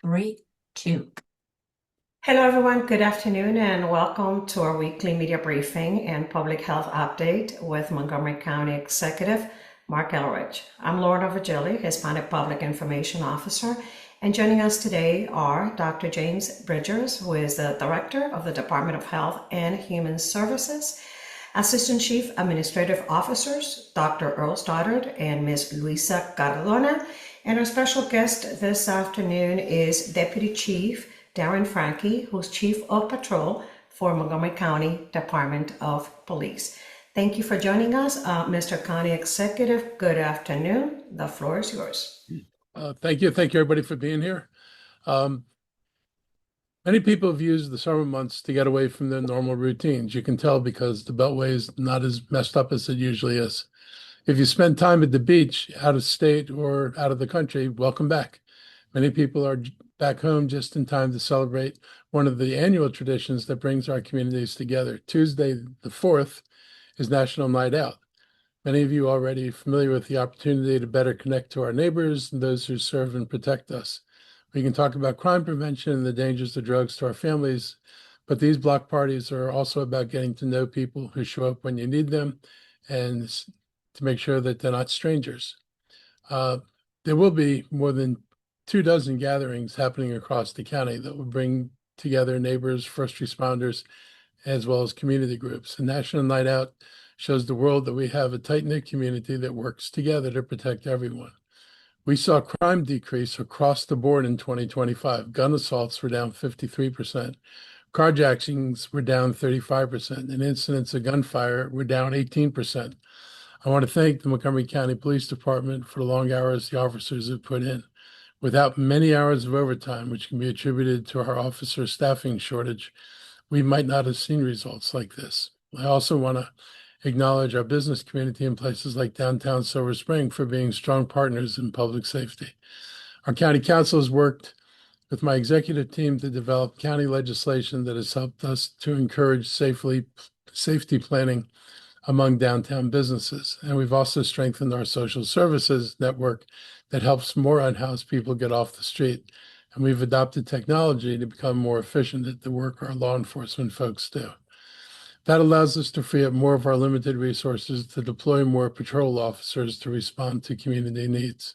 Three, two. Hello, everyone. Good afternoon, and welcome to our weekly media briefing and public health update with Montgomery County Executive Marc Elrich. I'm Lorna Virgili, Hispanic Public Information Officer, and joining us today are Dr. James Bridgers, who is the Director of the Department of Health and Human Services, Assistant Chief Administrative Officers, Dr. Earl Stoddard and Ms. Luisa Cardona, and our special guest this afternoon is Deputy Chief Darren Franke, who's Chief of Patrol for Montgomery County Department of Police. Thank you for joining us, Mr. County Executive. Good afternoon. The floor is yours. Thank you. Thank you, everybody, for being here. Many people have used the summer months to get away from their normal routines. You can tell because the Beltway is not as messed up as it usually is. If you spend time at the beach, out of state or out of the country, welcome back. Many people are back home just in time to celebrate one of the annual traditions that brings our communities together. Tuesday, the 4th, is National Night Out. Many of you are already familiar with the opportunity to better connect to our neighbors and those who serve and protect us. We can talk about crime prevention and the dangers of drugs to our families, but these block parties are also about getting to know people who show up when you need them and to make sure that they're not strangers. There will be more than 24 gatherings happening across the county that will bring together neighbors, first responders, as well as community groups. The National Night Out shows the world that we have a tight-knit community that works together to protect everyone. We saw crime decrease across the board in 2025. Gun assaults were down 53%. Carjackings were down 35%, and incidents of gunfire were down 18%. I want to thank the Montgomery County Police Department for the long hours the officers have put in. Without many hours of overtime, which can be attributed to our officer staffing shortage, we might not have seen results like this. I also want to acknowledge our business community in places like downtown Silver Spring for being strong partners in public safety. Our county council has worked with my executive team to develop county legislation that has helped us to encourage safety planning among downtown businesses. And we've also strengthened our social services network that helps more unhoused people get off the street. And we've adopted technology to become more efficient at the work our law enforcement folks do. That allows us to free up more of our limited resources to deploy more patrol officers to respond to community needs.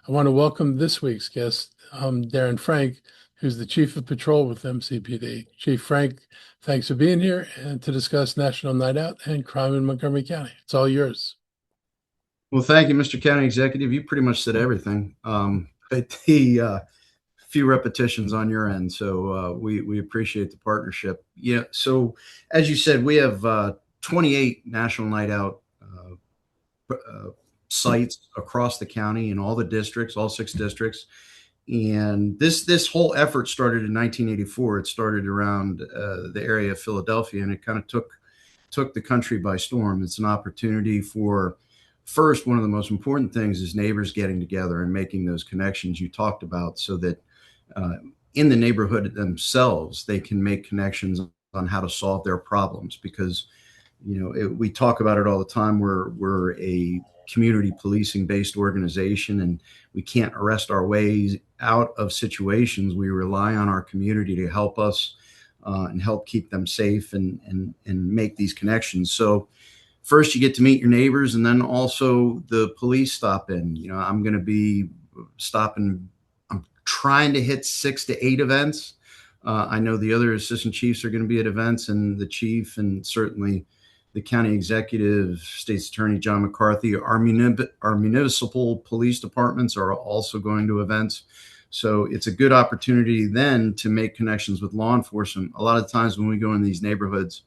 I want to welcome this week's guest, Darren Frank, who's the Chief of Patrol with MCPD. Chief Frank, thanks for being here and to discuss National Night Out and crime in Montgomery County. It's all yours. Well, thank you, Mr. County Executive. You pretty much said everything. But the few repetitions on your end, so we appreciate the partnership. Yeah. So as you said, we have 28 National Night Out sites across the county in all the districts, all 6 districts. And this whole effort started in 1984. It started around the area of Philadelphia, and it kind of took the country by storm. It's an opportunity for, first, one of the most important things is neighbors getting together and making those connections you talked about, so that in the neighborhood themselves they can make connections on how to solve their problems. Because we talk about it all the time. We're a community policing based organization, and we can't arrest our ways out of situations. We rely on our community to help us and help keep them safe and make these connections. So first you get to meet your neighbors, and then also the police stop in. I'm going to be stopping. I'm trying to hit 6 to 8 events. I know the other assistant chiefs are going to be at events, and the chief, and certainly the county executive, State's Attorney John McCarthy. Our municipal police departments are also going to events. So it's a good opportunity then to make connections with law enforcement. A lot of times when we go in these neighborhoods,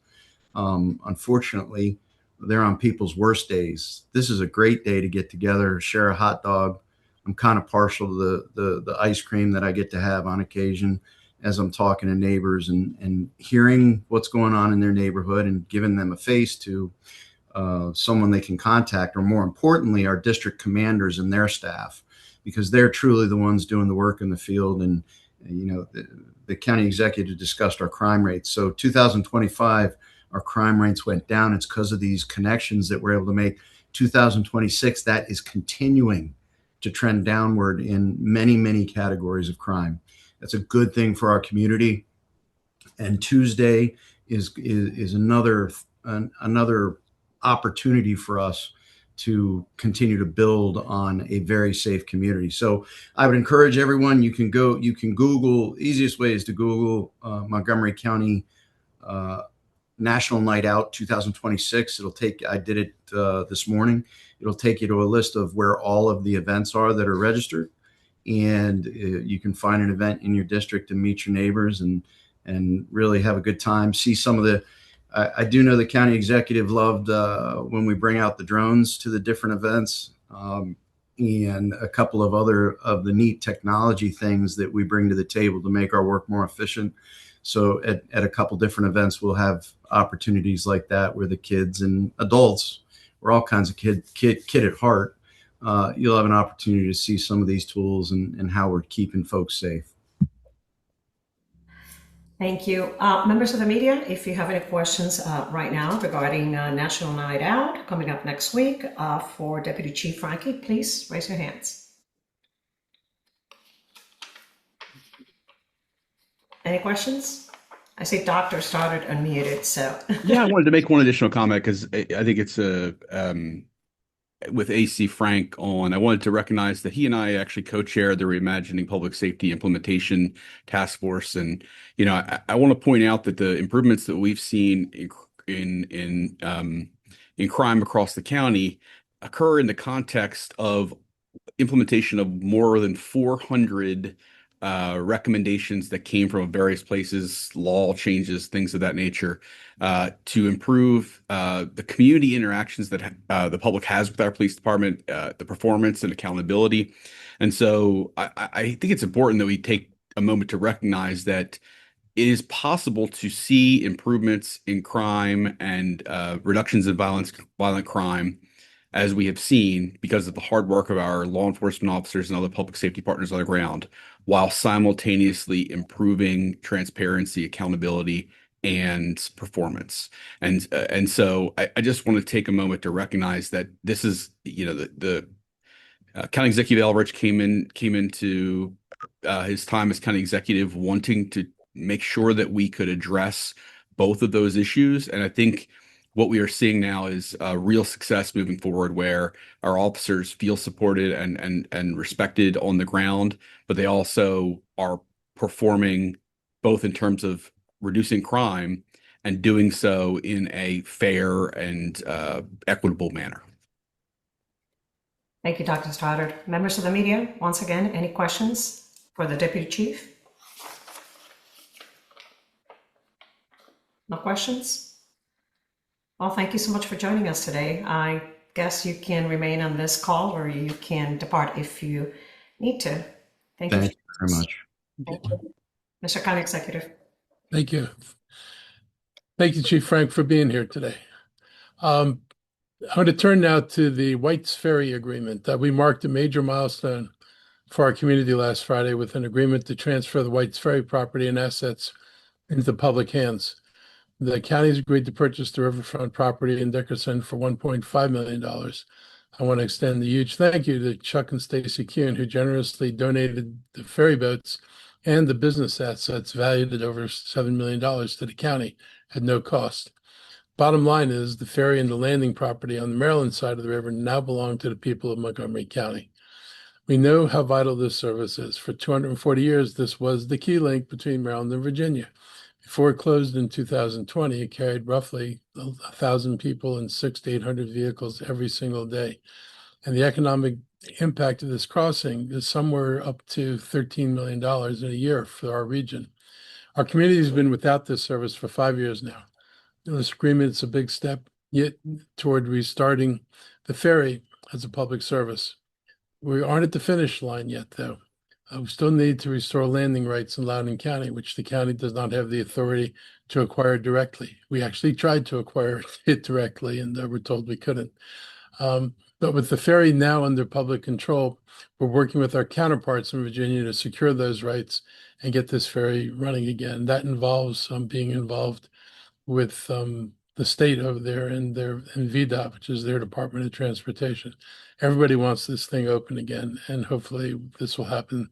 unfortunately, they're on people's worst days. This is a great day to get together, share a hot dog. I'm kind of partial to the ice cream that I get to have on occasion as I'm talking to neighbors and hearing what's going on in their neighborhood and giving them a face to someone they can contact, or more importantly, our district commanders and their staff, because they're truly the ones doing the work in the field. And, the county executive discussed our crime rates. So 2025, our crime rates went down. It's because of these connections that we're able to make. 2026, that is continuing to trend downward in many, many categories of crime. That's a good thing for our community. And Tuesday is another opportunity for us to continue to build on a very safe community. So I would encourage everyone, you can Google, easiest way is to Google Montgomery County National Night Out 2026. I did it this morning. It'll take you to a list of where all of the events are that are registered. And you can find an event in your district and meet your neighbors and really have a good time. See some of the, I do know the county executive loved when we bring out the drones to the different events, and a couple of other of the neat technology things that we bring to the table to make our work more efficient. So at a couple different events, we'll have opportunities like that where the kids and adults, we're all kinds of kid at heart. You'll have an opportunity to see some of these tools and how we're keeping folks safe. Thank you. Members of the media, if you have any questions right now regarding National Night Out coming up next week for Deputy Chief Frankie, please raise your hands. Any questions? I see Doctor started unmuted, so. Yeah, I wanted to make one additional comment because I think it's with AC Frank on. I wanted to recognize that he and I actually co-chair the Reimagining Public Safety Implementation Task Force, and I want to point out that the improvements that we've seen in crime across the county occur in the context of implementation of more than 400 recommendations that came from various places, law changes, things of that nature, to improve the community interactions that the public has with our police department, the performance and accountability. And so I think it's important that we take a moment to recognize that it is possible to see improvements in crime and reductions in violent crime, as we have seen, because of the hard work of our law enforcement officers and other public safety partners on the ground, while simultaneously improving transparency, accountability, and performance. And so I just want to take a moment to recognize that this is, the County Executive Elrich came into his time as county executive wanting to make sure that we could address both of those issues. And I think what we are seeing now is a real success moving forward, where our officers feel supported and respected on the ground, but they also are performing both in terms of reducing crime and doing so in a fair and equitable manner. Thank you, Dr. Stoddard. Members of the media, once again, any questions for the Deputy Chief? No questions? Well, thank you so much for joining us today. I guess you can remain on this call, or you can depart if you need to. Thank you very much. Thank you. Mr. County Executive. Thank you. Thank you, Chief Frank, for being here today. I'm going to turn now to the White's Ferry Agreement. We marked a major milestone for our community last Friday with an agreement to transfer the White's Ferry property and assets into public hands. The county's agreed to purchase the riverfront property in Dickerson for $1.5 million. I want to extend a huge thank you to Chuck and Stacy Kuhn, who generously donated the ferry boats and the business assets valued at over $7 million to the county at no cost. Bottom line is the ferry and the landing property on the Maryland side of the river now belong to the people of Montgomery County. We know how vital this service is. For 240 years, this was the key link between Maryland and Virginia. Before it closed in 2020, it carried roughly 1,000 people and 600 to 800 vehicles every single day. And the economic impact of this crossing is somewhere up to $13 million in a year for our region. Our community has been without this service for 5 years now. This agreement is a big step yet toward restarting the ferry as a public service. We aren't at the finish line yet, though. We still need to restore landing rights in Loudoun County, which the county does not have the authority to acquire directly. We actually tried to acquire it directly, and we're told we couldn't. But with the ferry now under public control, we're working with our counterparts in Virginia to secure those rights and get this ferry running again. That involves being involved with the state over there and VDOT, which is their Department of Transportation. Everybody wants this thing open again, and hopefully this will happen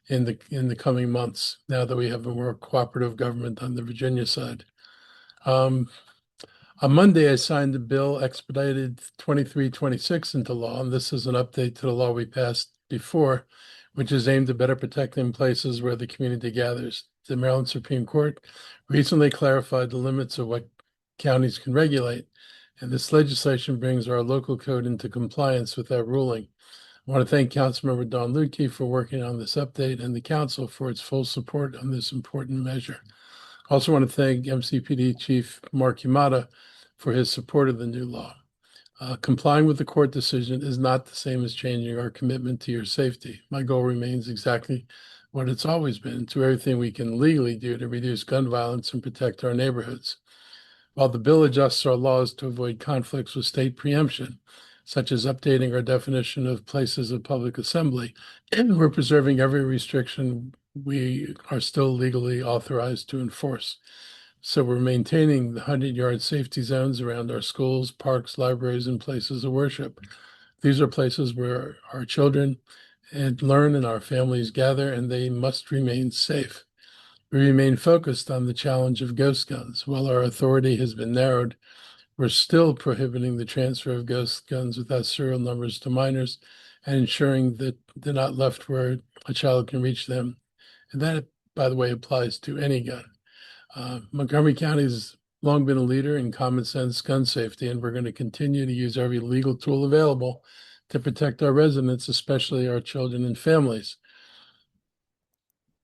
in the coming months now that we have a more cooperative government on the Virginia side. On Monday, I signed a bill expedited 2326 into law, and this is an update to the law we passed before, which is aimed at better protecting places where the community gathers. The Maryland Supreme Court recently clarified the limits of what counties can regulate, and this legislation brings our local code into compliance with that ruling. I want to thank Councilmember Don Lutke for working on this update and the council for its full support on this important measure. I also want to thank MCPD Chief Mark Yamada for his support of the new law. Complying with the court decision is not the same as changing our commitment to your safety. My goal remains exactly what it's always been, to everything we can legally do to reduce gun violence and protect our neighborhoods. While the bill adjusts our laws to avoid conflicts with state preemption, such as updating our definition of places of public assembly, and we're preserving every restriction we are still legally authorized to enforce. So we're maintaining the 100-yard safety zones around our schools, parks, libraries, and places of worship. These are places where our children learn and our families gather, and they must remain safe. We remain focused on the challenge of ghost guns. While our authority has been narrowed, we're still prohibiting the transfer of ghost guns without serial numbers to minors and ensuring that they're not left where a child can reach them. And that, by the way, applies to any gun. Montgomery County has long been a leader in common sense gun safety, and we're going to continue to use every legal tool available to protect our residents, especially our children and families.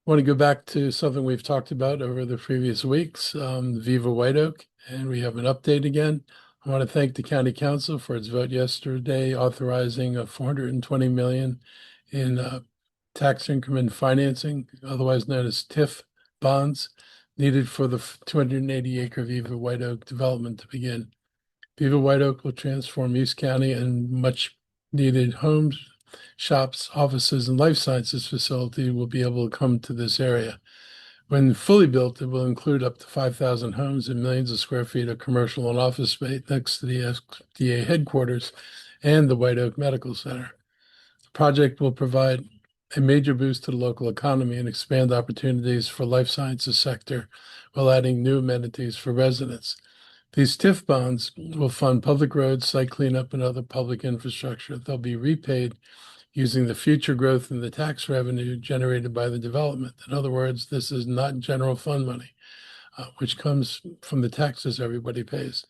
I want to go back to something we've talked about over the previous weeks, Viva White Oak, and we have an update again. I want to thank the County Council for its vote yesterday authorizing a $420 million in tax increment financing, otherwise known as TIF bonds, needed for the 280-acre Viva White Oak development to begin. Viva White Oak will transform East County and much needed homes, shops, offices, and life sciences facility will be able to come to this area. When fully built, it will include up to 5,000 homes and millions of square feet of commercial and office space next to the FDA headquarters and the White Oak Medical Center. The project will provide a major boost to the local economy and expand opportunities for life sciences sector while adding new amenities for residents. These TIF bonds will fund public roads, site cleanup, and other public infrastructure. They'll be repaid using the future growth in the tax revenue generated by the development. In other words, this is not general fund money, which comes from the taxes everybody pays.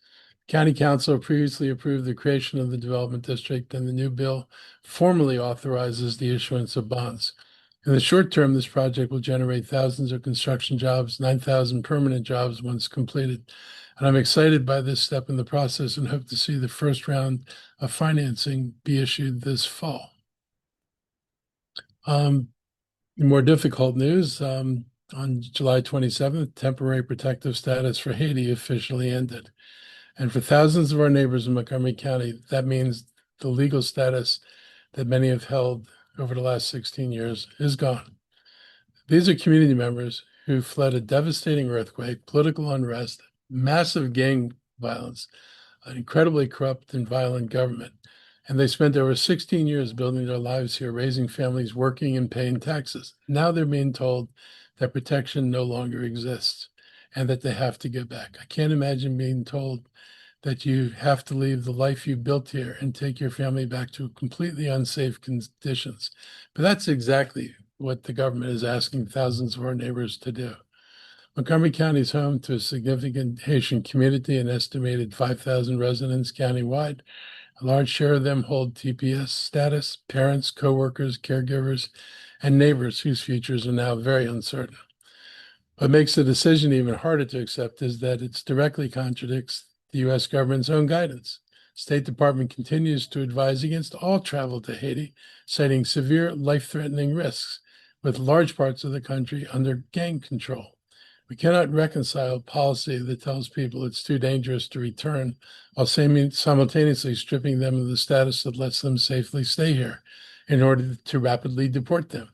County Council previously approved the creation of the development district, and the new bill formally authorizes the issuance of bonds. In the short term, this project will generate thousands of construction jobs, 9,000 permanent jobs once completed. And I'm excited by this step in the process and hope to see the first round of financing be issued this fall. More difficult news, on July 27th, temporary protective status for Haiti officially ended. And for thousands of our neighbors in Montgomery County, that means the legal status that many have held over the last 16 years is gone. These are community members who fled a devastating earthquake, political unrest, massive gang violence, an incredibly corrupt and violent government. And they spent over 16 years building their lives here, raising families, working and paying taxes. Now they're being told that protection no longer exists and that they have to go back. I can't imagine being told that you have to leave the life you built here and take your family back to completely unsafe conditions. But that's exactly what the government is asking thousands of our neighbors to do. Montgomery County is home to a significant Haitian community, an estimated 5,000 residents countywide. A large share of them hold TPS status, parents, coworkers, caregivers, and neighbors whose futures are now very uncertain. What makes the decision even harder to accept is that it directly contradicts the U.S. government's own guidance. State Department continues to advise against all travel to Haiti, citing severe life-threatening risks, with large parts of the country under gang control. We cannot reconcile policy that tells people it's too dangerous to return while simultaneously stripping them of the status that lets them safely stay here in order to rapidly deport them.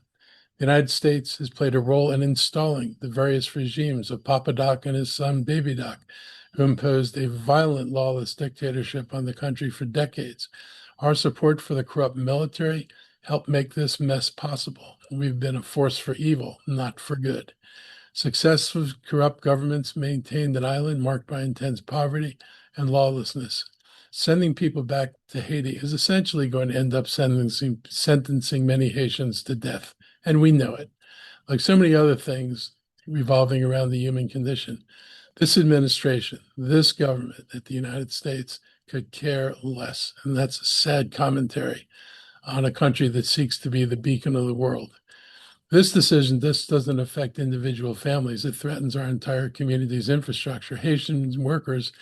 The United States has played a role in installing the various regimes of Papa Doc and his son Baby Doc, who imposed a violent, lawless dictatorship on the country for decades. Our support for the corrupt military helped make this mess possible. We've been a force for evil, not for good. Successive corrupt governments maintained an island marked by intense poverty and lawlessness. Sending people back to Haiti is essentially going to end up sentencing many Haitians to death, and we know it. Like so many other things revolving around the human condition, this administration, this government at the United States could care less. And that's a sad commentary on a country that seeks to be the beacon of the world. This decision, this doesn't affect individual families. It threatens our entire community's infrastructure. Haitian workers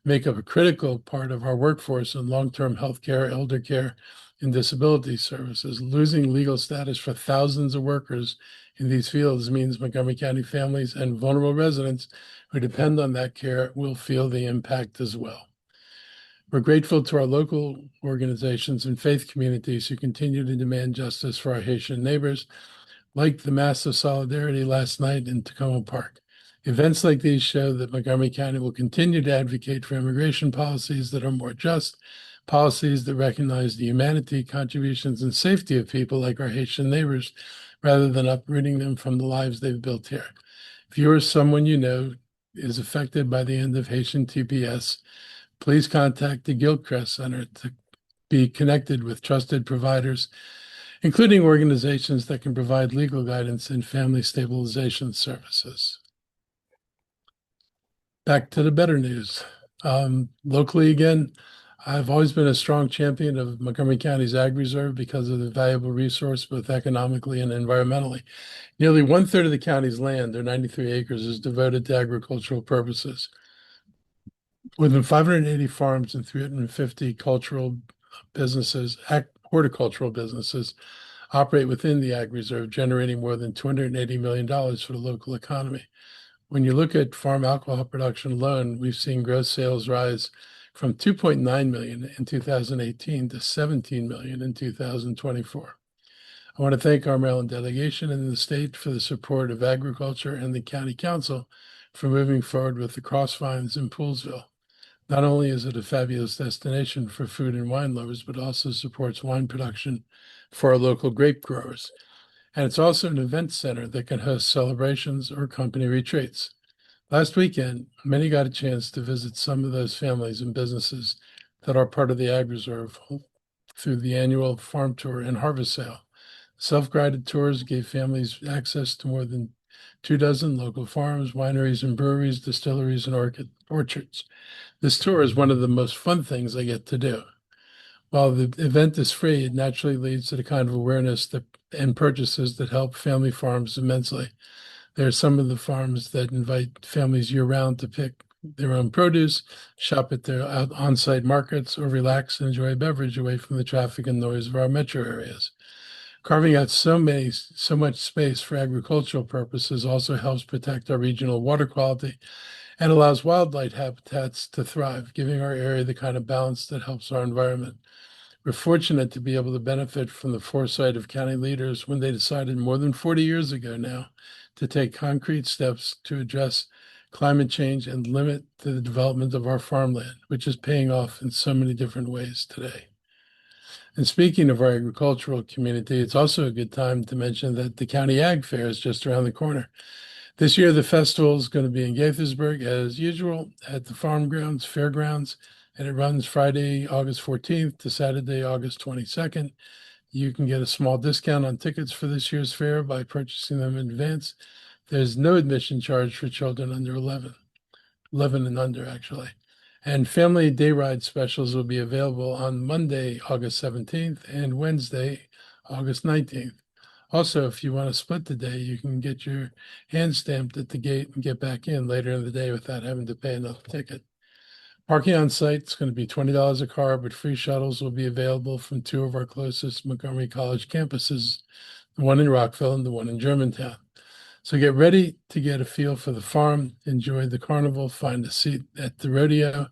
make up a critical part of our workforce in long-term health care, elder care, and disability services. Losing legal status for thousands of workers in these fields means Montgomery County families and vulnerable residents who depend on that care will feel the impact as well. We're grateful to our local organizations and faith communities who continue to demand justice for our Haitian neighbors, like the massive solidarity last night in Tacoma Park. Events like these show that Montgomery County will continue to advocate for immigration policies that are more just, policies that recognize the humanity, contributions, and safety of people like our Haitian neighbors, rather than uprooting them from the lives they've built here. If you or someone you know is affected by the end of Haitian TPS, please contact the Gilchrist Center to be connected with trusted providers, including organizations that can provide legal guidance and family stabilization services. Back to the better news. Locally, again, I've always been a strong champion of Montgomery County's Ag Reserve because of the valuable resource, both economically and environmentally. Nearly 1/3 of the county's land, or 93 acres, is devoted to agricultural purposes. More than 580 farms and 350 cultural businesses, horticultural businesses, operate within the Ag Reserve, generating more than $280 million for the local economy. When you look at farm alcohol production alone, we've seen gross sales rise from 2.9 million in 2018 to 17 million in 2024. I want to thank our Maryland delegation and the state for the support of agriculture and the county council for moving forward with the Crossvines in Poolesville. Not only is it a fabulous destination for food and wine lovers, but also supports wine production for our local grape growers. And it's also an event center that can host celebrations or company retreats. Last weekend, many got a chance to visit some of those families and businesses that are part of the Ag Reserve through the annual farm tour and harvest sale. Self-guided tours gave families access to more than 24 local farms, wineries, and breweries, distilleries, and orchards. This tour is one of the most fun things I get to do. While the event is free, it naturally leads to the kind of awareness and purchases that help family farms immensely. There are some of the farms that invite families year-round to pick their own produce, shop at their on-site markets, or relax and enjoy a beverage away from the traffic and noise of our metro areas. Carving out so much space for agricultural purposes also helps protect our regional water quality and allows wildlife habitats to thrive, giving our area the kind of balance that helps our environment. We're fortunate to be able to benefit from the foresight of county leaders when they decided more than 40 years ago now to take concrete steps to address climate change and limit the development of our farmland, which is paying off in so many different ways today. And speaking of our agricultural community, it's also a good time to mention that the County Ag Fair is just around the corner. This year, the festival is going to be in Gaithersburg, as usual, at the fairgrounds, and it runs Friday, August 14th to Saturday, August 22nd. You can get a small discount on tickets for this year's fair by purchasing them in advance. There's no admission charge for children under 11 and under, actually. And family day ride specials will be available on Monday, August 17th, and Wednesday, August 19th. Also, if you want to split the day, you can get your hand stamped at the gate and get back in later in the day without having to pay another ticket. Parking on site is going to be $20 a car, but free shuttles will be available from two of our closest Montgomery College campuses, the one in Rockville and the one in Germantown. So get ready to get a feel for the farm, enjoy the carnival, find a seat at the rodeo,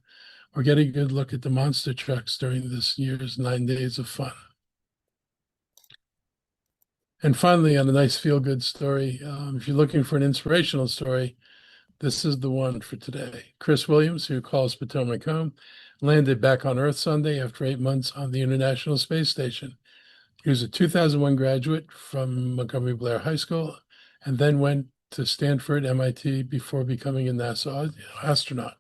or get a good look at the monster trucks during this year's 9 days of fun. And finally, on a nice feel-good story, if you're looking for an inspirational story, this is the one for today. Chris Williams, who calls Potomac home, landed back on Earth Sunday after 8 months on the International Space Station. He was a 2001 graduate from Montgomery Blair High School and then went to Stanford, MIT before becoming a NASA astronaut.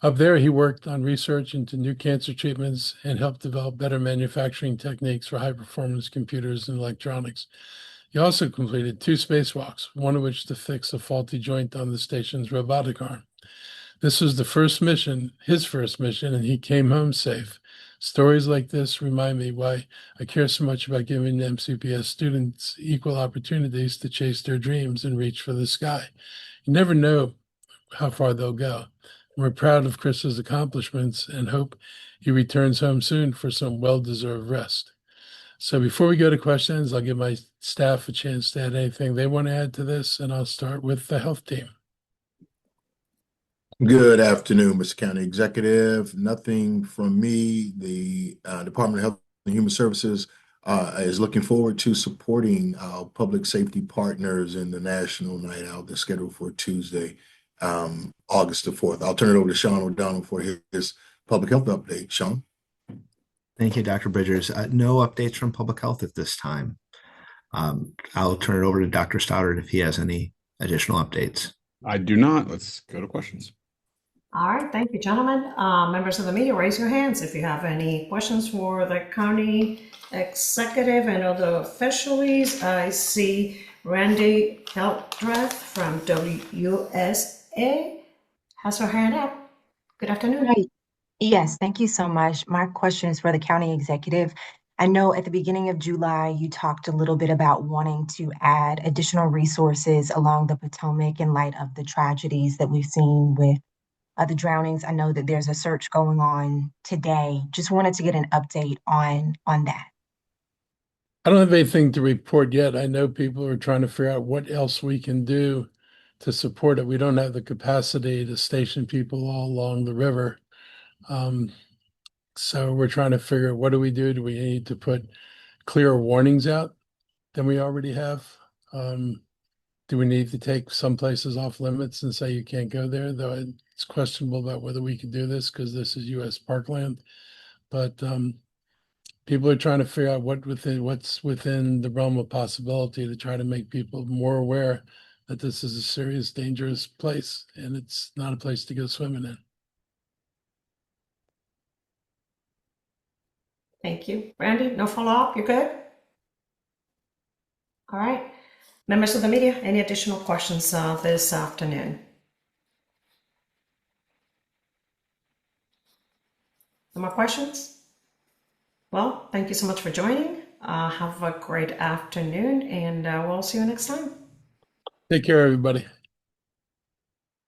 Up there, he worked on research into new cancer treatments and helped develop better manufacturing techniques for high-performance computers and electronics. He also completed 2 spacewalks, one of which to fix a faulty joint on the station's robotic arm. This was his first mission, and he came home safe. Stories like this remind me why I care so much about giving MCPS students equal opportunities to chase their dreams and reach for the sky. You never know how far they'll go. We're proud of Chris's accomplishments and hope he returns home soon for some well-deserved rest. So before we go to questions, I'll give my staff a chance to add anything they want to add to this, and I'll start with the health team. Good afternoon, Mr. County Executive. Nothing from me. The Department of Health and Human Services is looking forward to supporting our public safety partners in the National Night Out that's scheduled for Tuesday, August the 4th. I'll turn it over to Sean O'Donnell for his public health update. Sean? Thank you, Dr. Bridgers. No updates from public health at this time. I'll turn it over to Dr. Stoddard if he has any additional updates. I do not. Let's go to questions. All right, thank you, gentlemen. Members of the media, raise your hands if you have any questions for the county executive and other officials. I see Randy Eldreth from WUSA has her hand up. Good afternoon. Right. Yes, thank you so much. My question is for the county executive. I know at the beginning of July, you talked a little bit about wanting to add additional resources along the Potomac in light of the tragedies that we've seen with the drownings. I know that there's a search going on today. Just wanted to get an update on that. I don't have anything to report yet. I know people are trying to figure out what else we can do to support it. We don't have the capacity to station people all along the river. So we're trying to figure out what do we do? Do we need to put clearer warnings out than we already have? Do we need to take some places off limits and say you can't go there? Though it's questionable about whether we can do this because this is U.S. parkland. But people are trying to figure out what's within the realm of possibility to try to make people more aware that this is a serious, dangerous place and it's not a place to go swimming in. Thank you. Randy, no follow-up? You're good? All right. Members of the media, any additional questions this afternoon? No more questions? Well, thank you so much for joining. Have a great afternoon, and we'll see you next time. Take care, everybody.